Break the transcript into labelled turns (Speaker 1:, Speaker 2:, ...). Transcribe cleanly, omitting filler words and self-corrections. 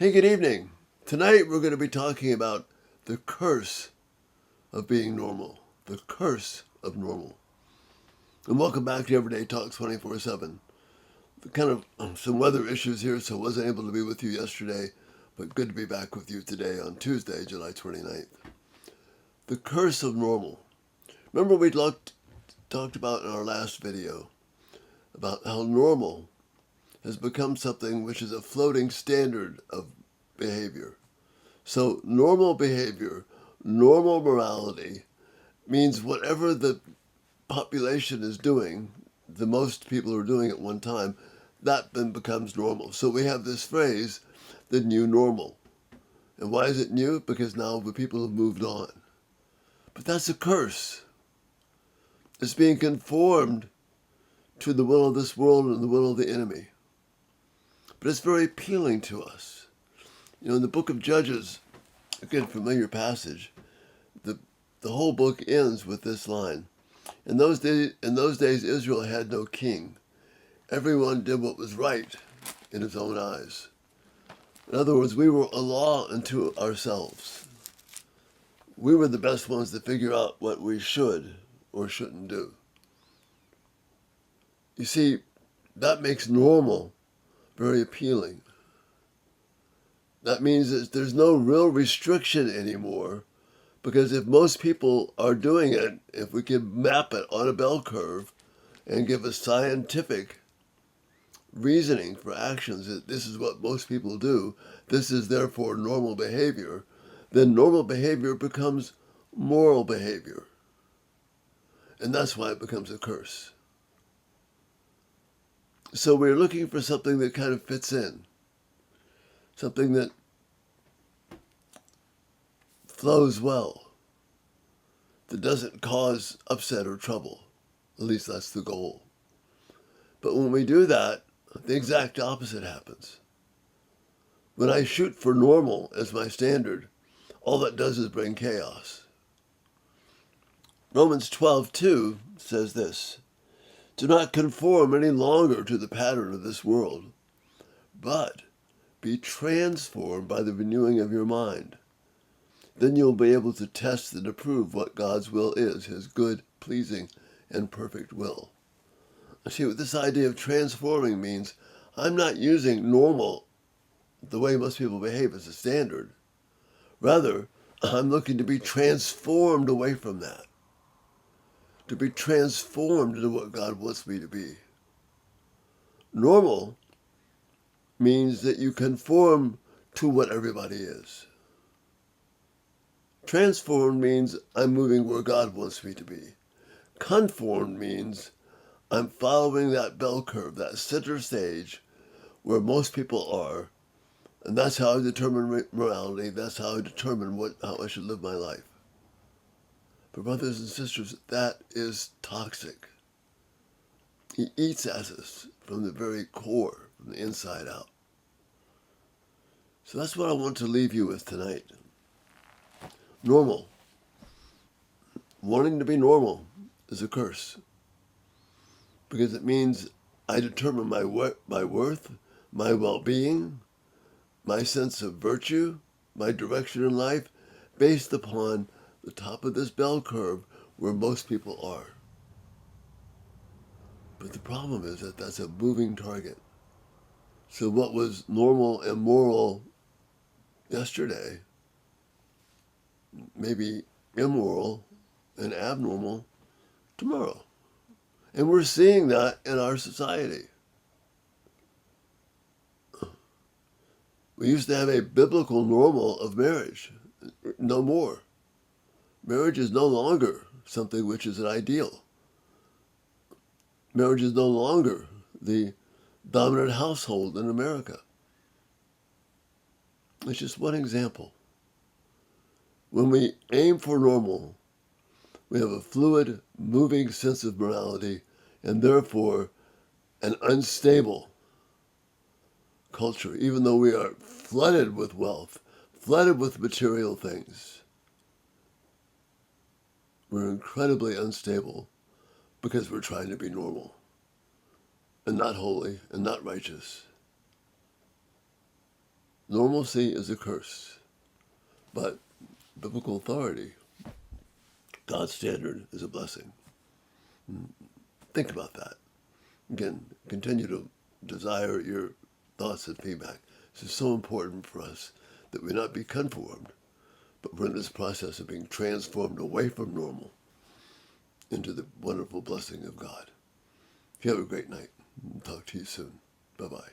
Speaker 1: Hey, good evening. Tonight we're going to be talking about the curse of being normal. The curse of normal. And welcome back to Everyday Talk 24/7. Kind of some weather issues here, so I wasn't able to be with you yesterday, but good to be back with you today on Tuesday, July 29th. The curse of normal. Remember we talked about in our last video about how normal has become something which is a floating standard of behavior. So normal behavior, normal morality means whatever the population is doing, the most people are doing at one time, that then becomes normal. So we have this phrase, the new normal. And why is it new? Because now the people have moved on. But that's a curse. It's being conformed to the will of this world and the will of the enemy. But it's very appealing to us. In the book of Judges, again, familiar passage, the whole book ends with this line. In those days, Israel had no king. Everyone did what was right in his own eyes. In other words, we were a law unto ourselves. We were the best ones to figure out what we should or shouldn't do. You see, that makes normal very appealing. That means that there's no real restriction anymore, because if most people are doing it, if we can map it on a bell curve and give a scientific reasoning for actions that this is what most people do, this is therefore normal behavior, then normal behavior becomes moral behavior. And that's why it becomes a curse. So we're looking for something that kind of fits in. Something that flows well. That doesn't cause upset or trouble. At least that's the goal. But when we do that, the exact opposite happens. When I shoot for normal as my standard, all that does is bring chaos. Romans 12:2 says this, "Do not conform any longer to the pattern of this world, but be transformed by the renewing of your mind. Then you'll be able to test and approve what God's will is, his good, pleasing, and perfect will." See, what this idea of transforming means, I'm not using normal, the way most people behave, as a standard. Rather, I'm looking to be transformed away from that. To be transformed into what God wants me to be. Normal means that you conform to what everybody is. Transformed means I'm moving where God wants me to be. Conformed means I'm following that bell curve, that center stage where most people are, and that's how I determine morality, that's how I determine how I should live my life. But brothers and sisters, that is toxic. He eats at us from the very core, from the inside out. So that's what I want to leave you with tonight. Normal. Wanting to be normal is a curse. Because it means I determine my worth, my well-being, my sense of virtue, my direction in life, based upon the top of this bell curve where most people are. But the problem is that that's a moving target. So what was normal and moral yesterday may be immoral and abnormal tomorrow. And we're seeing that in our society. We used to have a biblical normal of marriage. No more. Marriage is no longer something which is an ideal. Marriage is no longer the dominant household in America. It's just one example. When we aim for normal, we have a fluid, moving sense of morality, and therefore an unstable culture, even though we are flooded with wealth, flooded with material things. We're incredibly unstable because we're trying to be normal and not holy and not righteous. Normalcy is a curse, but biblical authority, God's standard, is a blessing. Think about that. Again, continue to desire your thoughts and feedback. This is so important for us that we not be conformed, but we're in this process of being transformed away from normal into the wonderful blessing of God. You have a great night. Talk to you soon. Bye-bye.